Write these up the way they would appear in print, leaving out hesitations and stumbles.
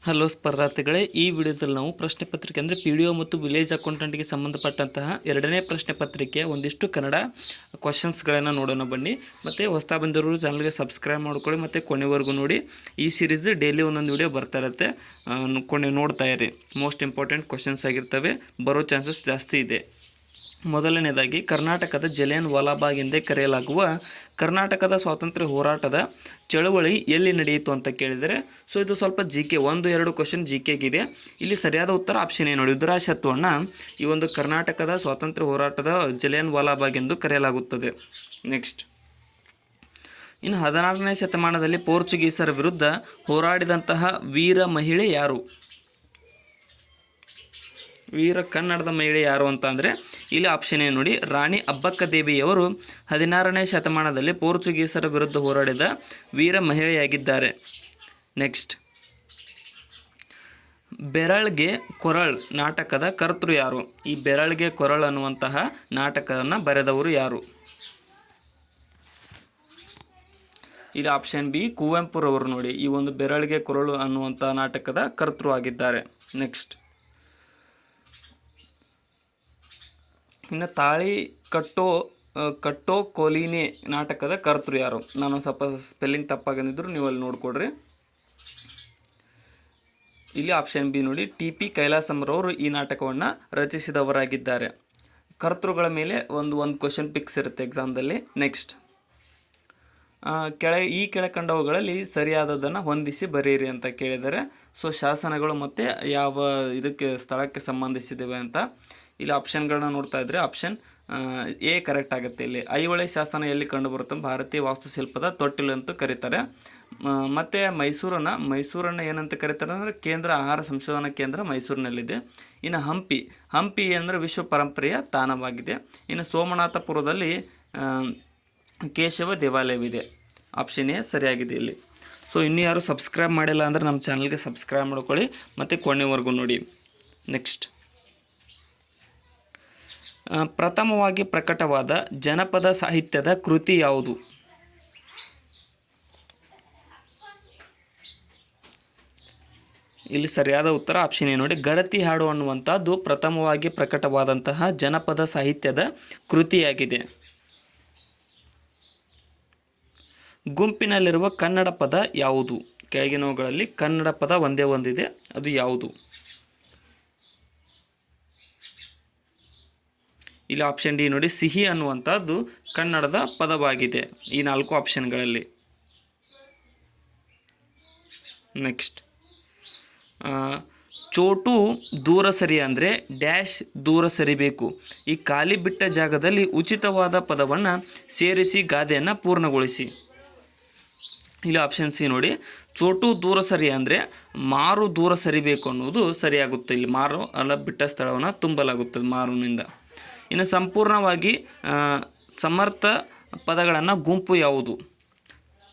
Hello ಸ್ಪರ್ಧಾರ್ಥಿಗಳೇ, ಈ ವಿಡಿಯೋದಲ್ಲಿ ನಾವು ಪ್ರಶ್ನೆ ಪತ್ರಿಕೆ ಅಂದರೆ ಪಿ ಡಿ ಒ ಮತ್ತು ವಿಲೇಜ್ ಅಕೌಂಟೆಂಟ್ಗೆ ಸಂಬಂಧಪಟ್ಟಂತಹ ಎರಡನೇ ಪ್ರಶ್ನೆ ಪತ್ರಿಕೆ ಒಂದಿಷ್ಟು ಕನ್ನಡ ಕ್ವಶನ್ಸ್ಗಳನ್ನು ನೋಡೋಣ ಬನ್ನಿ. ಮತ್ತು ಹೊಸ ಬಂದಿರೋರು ಚಾನಲ್ಗೆ ಸಬ್ಸ್ಕ್ರೈಬ್ ಮಾಡ್ಕೊಳ್ಳಿ ಮತ್ತು ಕೊನೆವರೆಗೂ ನೋಡಿ. ಈ ಸೀರೀಸ್ ಡೈಲಿ ಒಂದೊಂದು ವಿಡಿಯೋ ಬರ್ತಾ ಇರುತ್ತೆ, ನೋಡ್ತಾ ಇರಿ. ಮೋಸ್ಟ್ ಇಂಪಾರ್ಟೆಂಟ್ ಕ್ವಶನ್ಸ್ ಆಗಿರ್ತವೆ, ಬರೋ ಚಾನ್ಸಸ್ ಜಾಸ್ತಿ ಇದೆ. ಮೊದಲನೇದಾಗಿ, ಕರ್ನಾಟಕದ ಜಲಿಯನ್ ವಾಲಾಬಾಗ್ ಎಂದೇ ಕರೆಯಲಾಗುವ ಕರ್ನಾಟಕದ ಸ್ವಾತಂತ್ರ್ಯ ಹೋರಾಟದ ಚಳುವಳಿ ಎಲ್ಲಿ ನಡೆಯಿತು ಅಂತ ಕೇಳಿದರೆ, ಸೊ ಇದು ಸ್ವಲ್ಪ ಜಿ ಕೆ, 1-2 ಕ್ವಶನ್ ಜಿ ಕೆಗಿದೆ. ಇಲ್ಲಿ ಸರಿಯಾದ ಉತ್ತರ ಆಪ್ಷನ್ ಏನು ನೋಡಿ, ರುದ್ರಾಶತ್ವವನ್ನು ಈ ಒಂದು ಕರ್ನಾಟಕದ ಸ್ವಾತಂತ್ರ್ಯ ಹೋರಾಟದ ಜಲಿಯನ್ ವಾಲಾಬಾಗ್ ಎಂದು ಕರೆಯಲಾಗುತ್ತದೆ. ನೆಕ್ಸ್ಟ್, ಇನ್ನು 16ನೇ ಶತಮಾನದಲ್ಲಿ ಪೋರ್ಚುಗೀಸರ ವಿರುದ್ಧ ಹೋರಾಡಿದಂತಹ ವೀರ ಮಹಿಳೆ ಯಾರು? ವೀರ ಕನ್ನಡದ ಮಹಿಳೆ ಯಾರು ಅಂತ ಅಂದರೆ ಇಲ್ಲಿ ಆಪ್ಷನ್ ಏನು ನೋಡಿ, ರಾಣಿ ಅಬ್ಬಕ್ಕ ದೇವಿಯವರು 16ನೇ ಶತಮಾನದಲ್ಲಿ ಪೋರ್ಚುಗೀಸರ ವಿರುದ್ಧ ಹೋರಾಡಿದ ವೀರ ಮಹಿಳೆಯಾಗಿದ್ದಾರೆ. ನೆಕ್ಸ್ಟ್, ಬೆರಳ್ಗೆ ಕೊರಳ್ ನಾಟಕದ ಕರ್ತೃ ಯಾರು? ಈ ಬೆರಳ್ಗೆ ಕೊರಳ್ ಅನ್ನುವಂತಹ ನಾಟಕವನ್ನು ಬರೆದವರು ಯಾರು? ಇಲ್ಲಿ ಆಪ್ಷನ್ ಬಿ, ಕುವೆಂಪುರವರು ನೋಡಿ ಈ ಒಂದು ಬೆರಳ್ಗೆ ಕೊರಳು ಅನ್ನುವಂಥ ನಾಟಕದ ಕರ್ತೃ ಆಗಿದ್ದಾರೆ. ನೆಕ್ಸ್ಟ್, ಇನ್ನು ತಾಳಿ ಕಟ್ಟೋ ಕೋಲಿನೆ ನಾಟಕದ ಕರ್ತೃ ಯಾರು? ನಾನು ಸ್ವಲ್ಪ ಸ್ಪೆಲ್ಲಿಂಗ್ ತಪ್ಪಾಗಿದ್ದರೂ ನೀವು ಅಲ್ಲಿ ನೋಡ್ಕೊಡ್ರಿ. ಇಲ್ಲಿ ಆಪ್ಷನ್ ಬಿ ನೋಡಿ, ಟಿ.ಪಿ. ಕೈಲಾಸಂರವರು ಈ ನಾಟಕವನ್ನು ರಚಿಸಿದವರಾಗಿದ್ದಾರೆ. ಕರ್ತೃಗಳ ಮೇಲೆ ಒಂದು ಕ್ವಶನ್ ಪಿಕ್ಸ್ ಇರುತ್ತೆ ಎಕ್ಸಾಮ್ದಲ್ಲಿ. ನೆಕ್ಸ್ಟ್, ಈ ಕೆಳಕಂಡವುಗಳಲ್ಲಿ ಸರಿಯಾದದನ್ನು ಹೊಂದಿಸಿ ಬರೆಯಿರಿ ಅಂತ ಕೇಳಿದರೆ, ಸೊ ಶಾಸನಗಳು ಮತ್ತು ಯಾವ ಇದಕ್ಕೆ ಸ್ಥಳಕ್ಕೆ ಸಂಬಂಧಿಸಿದ್ದೇವೆ ಅಂತ ಇಲ್ಲಿ ಆಪ್ಷನ್ಗಳನ್ನ ನೋಡ್ತಾ ಇದ್ದರೆ ಆಪ್ಷನ್ ಎ ಕರೆಕ್ಟ್ ಆಗುತ್ತೆ. ಇಲ್ಲಿ ಐಹೊಳೆ ಶಾಸನ ಎಲ್ಲಿ ಕಂಡುಬರುತ್ತೆ? ಭಾರತೀಯ ವಾಸ್ತುಶಿಲ್ಪದ ತೊಟ್ಟಿಲು ಅಂತ ಕರೀತಾರೆ. ಮತ್ತು ಮೈಸೂರನ್ನು ಏನಂತ ಕರೀತಾರೆ ಅಂದರೆ ಕೇಂದ್ರ ಆಹಾರ ಸಂಶೋಧನಾ ಕೇಂದ್ರ ಮೈಸೂರಿನಲ್ಲಿದೆ. ಇನ್ನು ಹಂಪಿ ಅಂದರೆ ವಿಶ್ವ ಪರಂಪರೆಯ ತಾಣವಾಗಿದೆ. ಇನ್ನು ಸೋಮನಾಥಪುರದಲ್ಲಿ ಕೇಶವ ದೇವಾಲಯವಿದೆ. ಆಪ್ಷನ್ ಎ ಸರಿಯಾಗಿದೆ ಇಲ್ಲಿ. ಸೊ ಇನ್ನೂ ಯಾರು ಸಬ್ಸ್ಕ್ರೈಬ್ ಮಾಡಿಲ್ಲ ಅಂದರೆ ನಮ್ಮ ಚಾನಲ್ಗೆ ಸಬ್ಸ್ಕ್ರೈಬ್ ಮಾಡ್ಕೊಳ್ಳಿ ಮತ್ತು ಕೊನೆವರೆಗೂ ನೋಡಿ. ನೆಕ್ಸ್ಟ್, ಪ್ರಥಮವಾಗಿ ಪ್ರಕಟವಾದ ಜನಪದ ಸಾಹಿತ್ಯದ ಕೃತಿ ಯಾವುದು? ಇಲ್ಲಿ ಸರಿಯಾದ ಉತ್ತರ ಆಪ್ಷನ್ ಎ ನೋಡಿ, ಗರತಿ ಹಾಡು ಅನ್ನುವಂಥದ್ದು ಪ್ರಥಮವಾಗಿ ಪ್ರಕಟವಾದಂತಹ ಜನಪದ ಸಾಹಿತ್ಯದ ಕೃತಿಯಾಗಿದೆ. ಗುಂಪಿನಲ್ಲಿರುವ ಕನ್ನಡ ಪದ ಯಾವುದು? ಕೆಳಗಿನವುಗಳಲ್ಲಿ ಕನ್ನಡ ಪದ ಒಂದೇ ಒಂದಿದೆ, ಅದು ಯಾವುದು? ಇಲ್ಲಿ ಆಪ್ಷನ್ ಡಿ ನೋಡಿ, ಸಿಹಿ ಅನ್ನುವಂಥದ್ದು ಕನ್ನಡದ ಪದವಾಗಿದೆ ಈ 4 ಆಪ್ಷನ್ಗಳಲ್ಲಿ. ನೆಕ್ಸ್ಟ್, ಚೋಟು ದೂರ ಸರಿ ಅಂದರೆ ಡ್ಯಾಶ್ ದೂರ ಸರಿಬೇಕು. ಈ ಖಾಲಿ ಬಿಟ್ಟ ಜಾಗದಲ್ಲಿ ಉಚಿತವಾದ ಪದವನ್ನು ಸೇರಿಸಿ ಗಾದೆಯನ್ನು ಪೂರ್ಣಗೊಳಿಸಿ. ಇಲ್ಲಿ ಆಪ್ಷನ್ ಸಿ ನೋಡಿ, ಚೋಟು ದೂರ ಸರಿ ಅಂದರೆ ಮಾರು ದೂರ ಸರಿಬೇಕು ಅನ್ನೋದು ಸರಿಯಾಗುತ್ತೆ. ಇಲ್ಲಿ ಮಾರು ಅಲ್ಲ ಬಿಟ್ಟ ಸ್ಥಳವನ್ನು ತುಂಬಲಾಗುತ್ತದೆ ಮಾರುನಿಂದ. ಇನ್ನು ಸಂಪೂರ್ಣವಾಗಿ ಸಮರ್ಥ ಪದಗಳನ್ನು ಗುಂಪು ಯಾವುದು?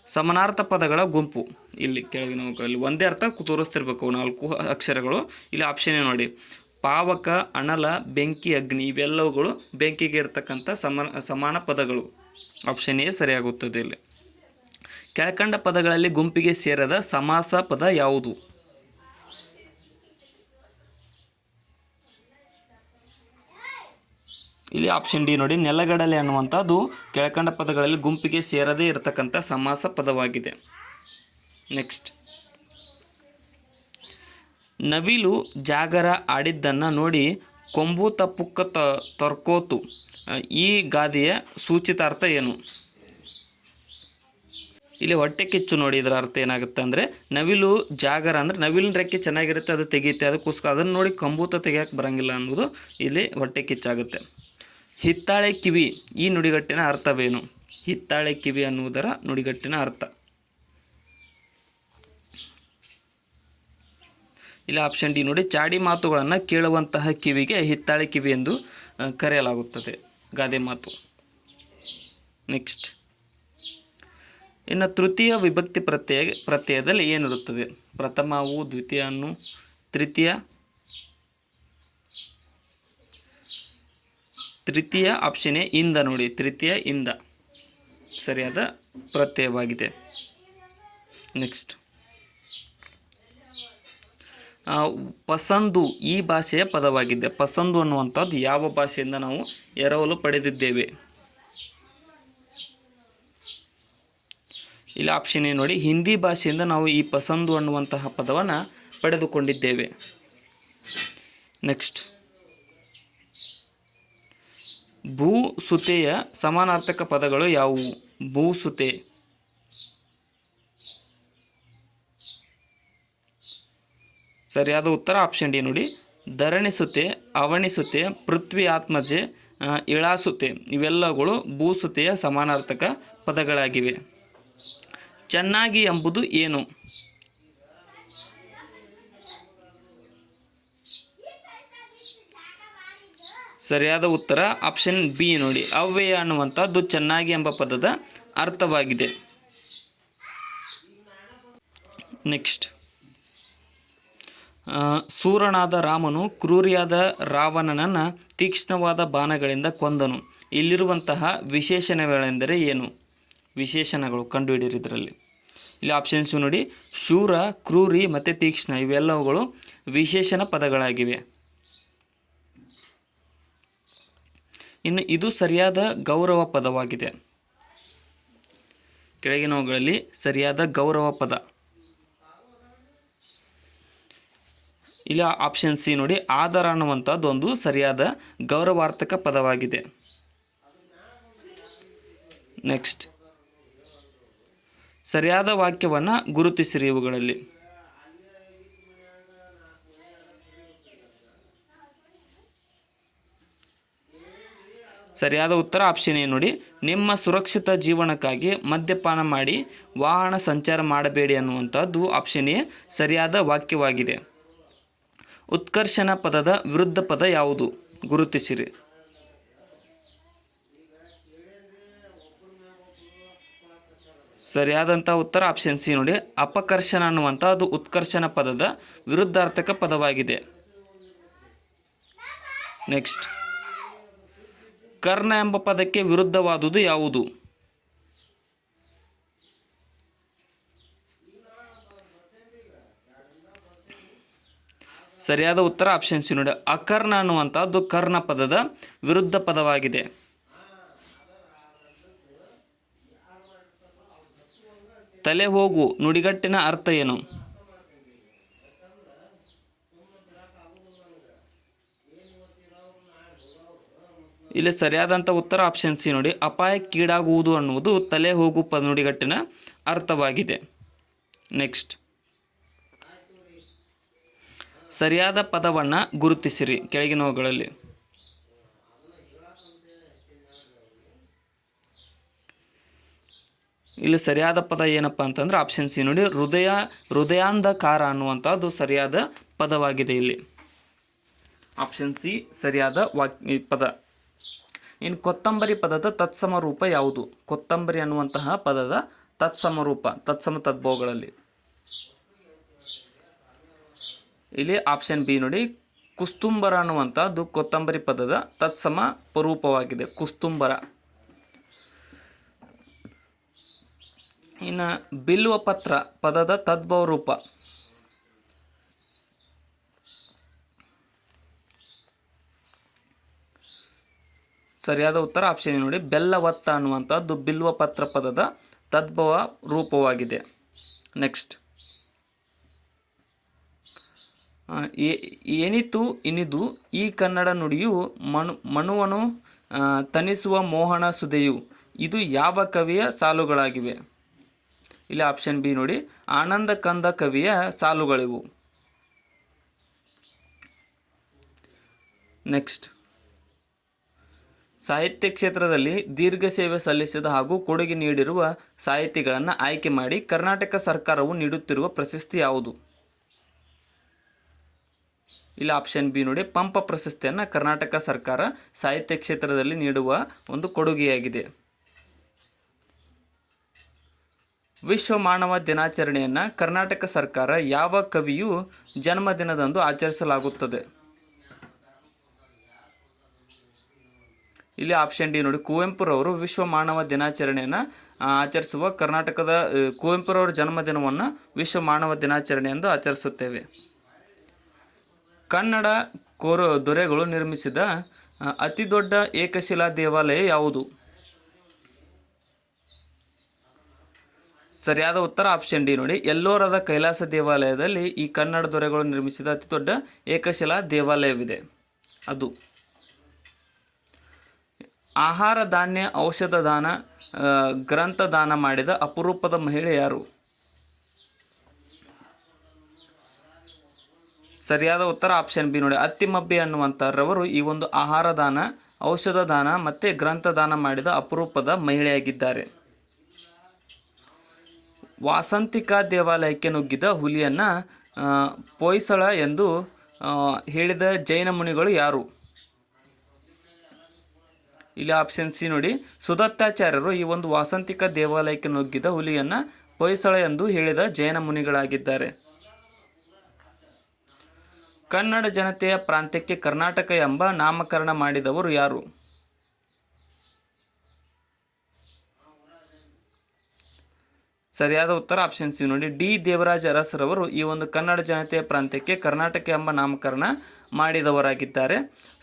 ಸಮಾನಾರ್ಥ ಪದಗಳ ಗುಂಪು. ಇಲ್ಲಿ ಕೆಳಗಿನವುಗಳಲ್ಲಿ ಒಂದೇ ಅರ್ಥ ತೋರಿಸ್ತಿರ್ಬೇಕು 4 ಅಕ್ಷರಗಳು. ಇಲ್ಲಿ ಆಪ್ಷನ್ ನೋಡಿ, ಪಾವಕ, ಅಣಲ, ಬೆಂಕಿ, ಅಗ್ನಿ ಇವೆಲ್ಲವುಗಳು ಬೆಂಕಿಗೆ ಇರತಕ್ಕಂಥ ಸಮಾನ ಪದಗಳು. ಆಪ್ಷನ್ ಎ ಸರಿಯಾಗುತ್ತದೆ ಇಲ್ಲಿ. ಕೆಳಕಂಡ ಪದಗಳಲ್ಲಿ ಗುಂಪಿಗೆ ಸೇರದ ಸಮಾಸ ಪದ ಯಾವುದು? ಇಲ್ಲಿ ಆಪ್ಷನ್ ಡಿ ನೋಡಿ, ನೆಲಗಡಲೆ ಅನ್ನುವಂಥದ್ದು ಕೆಳಕಂಡ ಪದಗಳಲ್ಲಿ ಗುಂಪಿಗೆ ಸೇರದೇ ಇರತಕ್ಕಂಥ ಸಮಾಸ ಪದವಾಗಿದೆ. ನೆಕ್ಸ್ಟ್, ನವಿಲು ಜಾಗರ ಆಡಿದ್ದನ್ನು ನೋಡಿ ಕೊಂಬು ತಪ್ಪುಕ್ಕ ತರ್ಕೋತು. ಈ ಗಾದೆಯ ಸೂಚಿತಾರ್ಥ ಏನು? ಇಲ್ಲಿ ಹೊಟ್ಟೆ ಕಿಚ್ಚು ನೋಡಿ, ಇದರ ಅರ್ಥ ಏನಾಗುತ್ತೆ ಅಂದರೆ ನವಿಲು ಜಾಗರ ಅಂದರೆ ನವಿಲಿನ ರೆಕ್ಕೆ ಚೆನ್ನಾಗಿರುತ್ತೆ, ಅದು ತೆಗೆಯುತ್ತೆ, ಅದಕ್ಕೋಸ್ಕರ ಅದನ್ನು ನೋಡಿ ಕಂಬೂತ ತೆಗೆಯೋಕ್ಕೆ ಬರೋಂಗಿಲ್ಲ ಅನ್ನೋದು ಇಲ್ಲಿ ಹೊಟ್ಟೆ ಕಿಚ್ಚಾಗುತ್ತೆ. ಹಿತ್ತಾಳೆ ಕಿವಿ ಈ ನುಡಿಗಟ್ಟಿನ ಅರ್ಥವೇನು? ಹಿತ್ತಾಳೆ ಕಿವಿ ಅನ್ನುವುದರ ನುಡಿಗಟ್ಟಿನ ಅರ್ಥ. ಇಲ್ಲಿ ಆಪ್ಷನ್ ಡಿ ನೋಡಿ, ಚಾಡಿ ಮಾತುಗಳನ್ನು ಕೇಳುವಂತಹ ಕಿವಿಗೆ ಹಿತ್ತಾಳೆ ಕಿವಿ ಎಂದು ಕರೆಯಲಾಗುತ್ತದೆ, ಗಾದೆ ಮಾತು. ನೆಕ್ಸ್ಟ್, ಇನ್ನು ತೃತೀಯ ವಿಭಕ್ತಿ ಪ್ರತ್ಯಯದಲ್ಲಿ ಏನಿರುತ್ತದೆ? ಪ್ರಥಮವು, ದ್ವಿತೀಯನು, ತೃತೀಯ ಆಪ್ಷನ್ ಎ ಇಂದ ನೋಡಿ, ತೃತೀಯ ಇಂದ ಸರಿಯಾದ ಪ್ರತ್ಯಯವಾಗಿದೆ. ನೆಕ್ಸ್ಟ್, ಪಸಂದು ಈ ಭಾಷೆಯ ಪದವಾಗಿದೆ. ಪಸಂದು ಅನ್ನುವಂಥದ್ದು ಯಾವ ಭಾಷೆಯಿಂದ ನಾವು ಎರವಲು ಪಡೆದಿದ್ದೇವೆ? ಇಲ್ಲಿ ಆಪ್ಷನ್ ಏನು ನೋಡಿ, ಹಿಂದಿ ಭಾಷೆಯಿಂದ ನಾವು ಈ ಪಸಂದು ಅನ್ನುವಂತಹ ಪದವನ್ನು ಪಡೆದುಕೊಂಡಿದ್ದೇವೆ. ನೆಕ್ಸ್ಟ್, ಭೂಸುತೆಯ ಸಮಾನಾರ್ಥಕ ಪದಗಳು ಯಾವುವು? ಭೂಸುತೆ, ಸರಿಯಾದ ಉತ್ತರ ಆಪ್ಷನ್ ಡಿ ನೋಡಿ, ಧರಣಿಸುತೆ, ಅವಣಿಸುತೆ, ಪೃಥ್ವಿ ಆತ್ಮಜೆ, ಇಳಾಸುತೆ ಇವೆಲ್ಲಗಳು ಭೂಸುತೆಯ ಸಮಾನಾರ್ಥಕ ಪದಗಳಾಗಿವೆ. ಚೆನ್ನಾಗಿ ಎಂಬುದು ಏನು? ಸರಿಯಾದ ಉತ್ತರ ಆಪ್ಷನ್ ಬಿ ನೋಡಿ, ಅವ್ಯಯ ಅನ್ನುವಂಥದ್ದು ಚೆನ್ನಾಗಿ ಎಂಬ ಪದದ ಅರ್ಥವಾಗಿದೆ. ನೆಕ್ಸ್ಟ್, ಸೂರನಾದ ರಾಮನು ಕ್ರೂರಿಯಾದ ರಾವಣನನ್ನು ತೀಕ್ಷ್ಣವಾದ ಬಾಣಗಳಿಂದ ಕೊಂದನು. ಇಲ್ಲಿರುವಂತಹ ವಿಶೇಷಣಗಳೆಂದರೆ ಏನು? ವಿಶೇಷಣಗಳು ಕಂಡುಹಿಡಿಯಿರಿ ಇದರಲ್ಲಿ. ಇಲ್ಲಿ ಆಪ್ಷನ್ಸ್ ನೋಡಿ, ಶೂರ, ಕ್ರೂರಿ ಮತ್ತು ತೀಕ್ಷ್ಣ ಇವೆಲ್ಲವುಗಳು ವಿಶೇಷಣ ಪದಗಳಾಗಿವೆ. ಇನ್ನು ಇದು ಸರಿಯಾದ ಗೌರವ ಪದವಾಗಿದೆ. ಕೆಳಗಿನವುಗಳಲ್ಲಿ ಸರಿಯಾದ ಗೌರವ ಪದ. ಇಲ್ಲಿ ಆಪ್ಷನ್ ಸಿ ನೋಡಿ, ಆಧಾರ ಅನ್ನುವಂಥದ್ದು ಒಂದು ಸರಿಯಾದ ಗೌರವಾರ್ಥಕ ಪದವಾಗಿದೆ. ನೆಕ್ಸ್ಟ್, ಸರಿಯಾದ ವಾಕ್ಯವನ್ನು ಗುರುತಿಸಿರಿ ಇವುಗಳಲ್ಲಿ. ಸರಿಯಾದ ಉತ್ತರ ಆಪ್ಷನ್ ಏನು ನೋಡಿ, ನಿಮ್ಮ ಸುರಕ್ಷಿತ ಜೀವನಕ್ಕಾಗಿ ಮದ್ಯಪಾನ ಮಾಡಿ ವಾಹನ ಸಂಚಾರ ಮಾಡಬೇಡಿ ಅನ್ನುವಂಥದ್ದು ಆಪ್ಷನ್ ಎ ಸರಿಯಾದ ವಾಕ್ಯವಾಗಿದೆ. ಉತ್ಕರ್ಷಣ ಪದದ ವಿರುದ್ಧ ಪದ ಯಾವುದು? ಗುರುತಿಸಿರಿ. ಸರಿಯಾದಂಥ ಉತ್ತರ ಆಪ್ಷನ್ ಸಿ ನೋಡಿ, ಅಪಕರ್ಷಣ ಅನ್ನುವಂಥ ಅದು ಉತ್ಕರ್ಷಣ ಪದದ ವಿರುದ್ಧಾರ್ಥಕ ಪದವಾಗಿದೆ. ನೆಕ್ಸ್ಟ್, ಕರ್ಣ ಎಂಬ ಪದಕ್ಕೆ ವಿರುದ್ಧವಾದುದು ಯಾವುದು? ಸರಿಯಾದ ಉತ್ತರ ಆಪ್ಷನ್ ಸಿ ನೋಡಿ, ಅಕರ್ಣ ಅನ್ನುವಂಥದ್ದು ಕರ್ಣ ಪದದ ವಿರುದ್ಧ ಪದವಾಗಿದೆ. ತಲೆ ಹೋಗು ನುಡಿಗಟ್ಟಿನ ಅರ್ಥ ಏನು? ಇಲ್ಲಿ ಸರಿಯಾದಂಥ ಉತ್ತರ ಆಪ್ಷನ್ ಸಿ ನೋಡಿ, ಅಪಾಯಕ್ಕೀಡಾಗುವುದು ಅನ್ನುವುದು ತಲೆ ಹೋಗು ನುಡಿಗಟ್ಟಿನ ಅರ್ಥವಾಗಿದೆ. ನೆಕ್ಸ್ಟ್, ಸರಿಯಾದ ಪದವನ್ನು ಗುರುತಿಸಿರಿ ಕೆಳಗಿನವುಗಳಲ್ಲಿ. ಇಲ್ಲಿ ಸರಿಯಾದ ಪದ ಏನಪ್ಪ ಅಂತಂದ್ರೆ ಆಪ್ಷನ್ ಸಿ ನೋಡಿ, ಹೃದಯಾಂಧಕಾರ ಅನ್ನುವಂಥದ್ದು ಸರಿಯಾದ ಪದವಾಗಿದೆ. ಇಲ್ಲಿ ಆಪ್ಷನ್ ಸಿ ಸರಿಯಾದ ಪದ. ಇನ್ನು ಕೊತ್ತಂಬರಿ ಪದದ ತತ್ಸಮ ರೂಪ ಯಾವುದು? ಕೊತ್ತಂಬರಿ ಅನ್ನುವಂತಹ ಪದದ ತತ್ಸಮ ರೂಪ, ತತ್ಸಮ ತದ್ಭವಗಳಲ್ಲಿ. ಇಲ್ಲಿ ಆಪ್ಷನ್ ಬಿ ನೋಡಿ, ಕುಸ್ತುಂಬರ ಅನ್ನುವಂಥದ್ದು ಕೊತ್ತಂಬರಿ ಪದದ ತತ್ಸಮ ರೂಪವಾಗಿದೆ, ಕುಸ್ತುಂಬರ. ಇನ್ನು ಬಿಲ್ವ ಪತ್ರ ಪದದ ತದ್ಭವ ರೂಪ. ಸರಿಯಾದ ಉತ್ತರ ಆಪ್ಷನ್ ನೋಡಿ, ಬೆಲ್ಲವತ್ತ ಅನ್ನುವಂಥದ್ದು ಬಿಲ್ವ ಪತ್ರ ಪದದ ತದ್ಭವ ರೂಪವಾಗಿದೆ. ನೆಕ್ಸ್ಟ್, ಎನಿತು ಇನಿದು ಈ ಕನ್ನಡ ನುಡಿಯು ಮನುವನು ತನಿಸುವ ಮೋಹನ ಸುಧೆಯು ಇದು ಯಾವ ಕವಿಯ ಸಾಲುಗಳಾಗಿವೆ? ಇಲ್ಲಿ ಆಪ್ಷನ್ ಬಿ ನೋಡಿ, ಆನಂದ ಕಂದ ಕವಿಯ ಸಾಲುಗಳಿವು. ನೆಕ್ಸ್ಟ್, ಸಾಹಿತ್ಯ ಕ್ಷೇತ್ರದಲ್ಲಿ ದೀರ್ಘ ಸೇವೆ ಸಲ್ಲಿಸಿದ ಹಾಗೂ ಕೊಡುಗೆ ನೀಡಿರುವ ಸಾಹಿತಿಗಳನ್ನು ಆಯ್ಕೆ ಮಾಡಿ ಕರ್ನಾಟಕ ಸರ್ಕಾರವು ನೀಡುತ್ತಿರುವ ಪ್ರಶಸ್ತಿ ಯಾವುದು? ಇಲ್ಲಿ ಆಪ್ಷನ್ ಬಿ ನೋಡಿ, ಪಂಪ ಪ್ರಶಸ್ತಿಯನ್ನು ಕರ್ನಾಟಕ ಸರ್ಕಾರ ಸಾಹಿತ್ಯ ಕ್ಷೇತ್ರದಲ್ಲಿ ನೀಡುವ ಒಂದು ಕೊಡುಗೆಯಾಗಿದೆ. ವಿಶ್ವ ಮಾನವ ದಿನಾಚರಣೆಯನ್ನು ಕರ್ನಾಟಕ ಸರ್ಕಾರ ಯಾವ ಕವಿಯು ಜನ್ಮದಿನದಂದು ಆಚರಿಸಲಾಗುತ್ತದೆ? ಇಲ್ಲಿ ಆಪ್ಷನ್ ಡಿ ನೋಡಿ, ಕುವೆಂಪುರವರು ವಿಶ್ವ ಮಾನವ ದಿನಾಚರಣೆಯನ್ನು ಆಚರಿಸುವ ಕರ್ನಾಟಕದ ಕುವೆಂಪುರವರ ಜನ್ಮದಿನವನ್ನು ವಿಶ್ವ ಮಾನವ ದಿನಾಚರಣೆ ಎಂದು ಆಚರಿಸುತ್ತೇವೆ. ಕನ್ನಡ ದೊರೆಗಳು ನಿರ್ಮಿಸಿದ ಅತಿ ದೊಡ್ಡ ಏಕಶಿಲಾ ದೇವಾಲಯ ಯಾವುದು? ಸರಿಯಾದ ಉತ್ತರ ಆಪ್ಷನ್ ಡಿ ನೋಡಿ, ಎಲ್ಲೋರದ ಕೈಲಾಸ ದೇವಾಲಯದಲ್ಲಿ ಈ ಕನ್ನಡ ದೊರೆಗಳು ನಿರ್ಮಿಸಿದ ಅತಿ ದೊಡ್ಡ ಏಕಶಿಲಾ ದೇವಾಲಯವಿದೆ ಅದು. ಆಹಾರ ಧಾನ್ಯ ಔಷಧ ದಾನ ಗ್ರಂಥ ದಾನ ಮಾಡಿದ ಅಪರೂಪದ ಮಹಿಳೆ ಯಾರು? ಸರಿಯಾದ ಉತ್ತರ ಆಪ್ಷನ್ ಬಿ ನೋಡಿ, ಅತ್ತಿಮಬ್ಬೆ ಅನ್ನುವಂಥರವರು ಈ ಒಂದು ಆಹಾರ ದಾನ ಔಷಧ ದಾನ ಮತ್ತು ಗ್ರಂಥ ದಾನ ಮಾಡಿದ ಅಪರೂಪದ ಮಹಿಳೆಯಾಗಿದ್ದಾರೆ. ವಾಸಂತಿಕ ದೇವಾಲಯಕ್ಕೆ ನುಗ್ಗಿದ ಹುಲಿಯನ್ನು ಪೊಯ್ಸಳ ಎಂದು ಹೇಳಿದ ಜೈನ ಮುನಿಗಳು ಯಾರು? ಇಲ್ಲಿ ಆಪ್ಷನ್ ಸಿ ನೋಡಿ, ಸುದತ್ತಾಚಾರ್ಯರು ಈ ಒಂದು ವಾಸಂತಿಕ ದೇವಾಲಯಕ್ಕೆ ನುಗ್ಗಿದ ಹುಲಿಯನ್ನು ಪೊಯ್ಸಳ ಎಂದು ಹೇಳಿದ ಜೈನ ಮುನಿಗಳಾಗಿದ್ದಾರೆ. ಕನ್ನಡ ಜನತೆಯ ಪ್ರಾಂತ್ಯಕ್ಕೆ ಕರ್ನಾಟಕ ಎಂಬ ನಾಮಕರಣ ಮಾಡಿದವರು ಯಾರು? ಸರಿಯಾದ ಉತ್ತರ ಆಪ್ಷನ್ ಸಿ ನೋಡಿ, ಡಿ ದೇವರಾಜ ಅರಸರವರು ಈ ಒಂದು ಕನ್ನಡ ಜನತೆಯ ಪ್ರಾಂತ್ಯಕ್ಕೆ ಕರ್ನಾಟಕ ಎಂಬ ನಾಮಕರಣ ಮಾಡಿದವರಾಗಿದ್ದಾರೆ.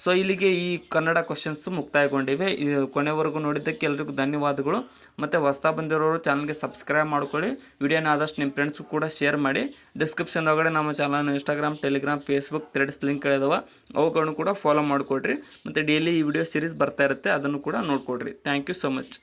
ಸೊ ಇಲ್ಲಿಗೆ ಈ ಕನ್ನಡ ಕ್ವಶನ್ಸ್ ಮುಕ್ತಾಯಗೊಂಡಿವೆ. ಕೊನೆವರೆಗೂ ನೋಡಿದ್ದಕ್ಕೆ ಎಲ್ರಿಗೂ ಧನ್ಯವಾದಗಳು. ಮತ್ತು ಹೊಸ್ತಾ ಬಂದಿರೋರು ಚಾನಲ್ಗೆ ಸಬ್ಸ್ಕ್ರೈಬ್ ಮಾಡ್ಕೊಳ್ಳಿ. ವಿಡಿಯೋನ ಆದಷ್ಟು ನಿಮ್ಮ ಫ್ರೆಂಡ್ಸ್ಗೂ ಕೂಡ ಶೇರ್ ಮಾಡಿ. ಡಿಸ್ಕ್ರಿಪ್ಷನ್ ಒಳಗಡೆ ನಮ್ಮ ಚಾನಲ್ನ ಇನ್ಸ್ಟಾಗ್ರಾಮ್, ಟೆಲಿಗ್ರಾಮ್, ಫೇಸ್ಬುಕ್, ಥ್ರೆಡ್ಸ್ ಲಿಂಕ್ಗಳಿದಾವೆ, ಅವುಗಳನ್ನು ಕೂಡ ಫಾಲೋ ಮಾಡಿಕೊಡ್ರಿ. ಮತ್ತು ಡೈಲಿ ಈ ವಿಡಿಯೋ ಸೀರೀಸ್ ಬರ್ತಾ ಇರುತ್ತೆ, ಅದನ್ನು ಕೂಡ ನೋಡಿಕೊಡ್ರಿ. Thank you so much.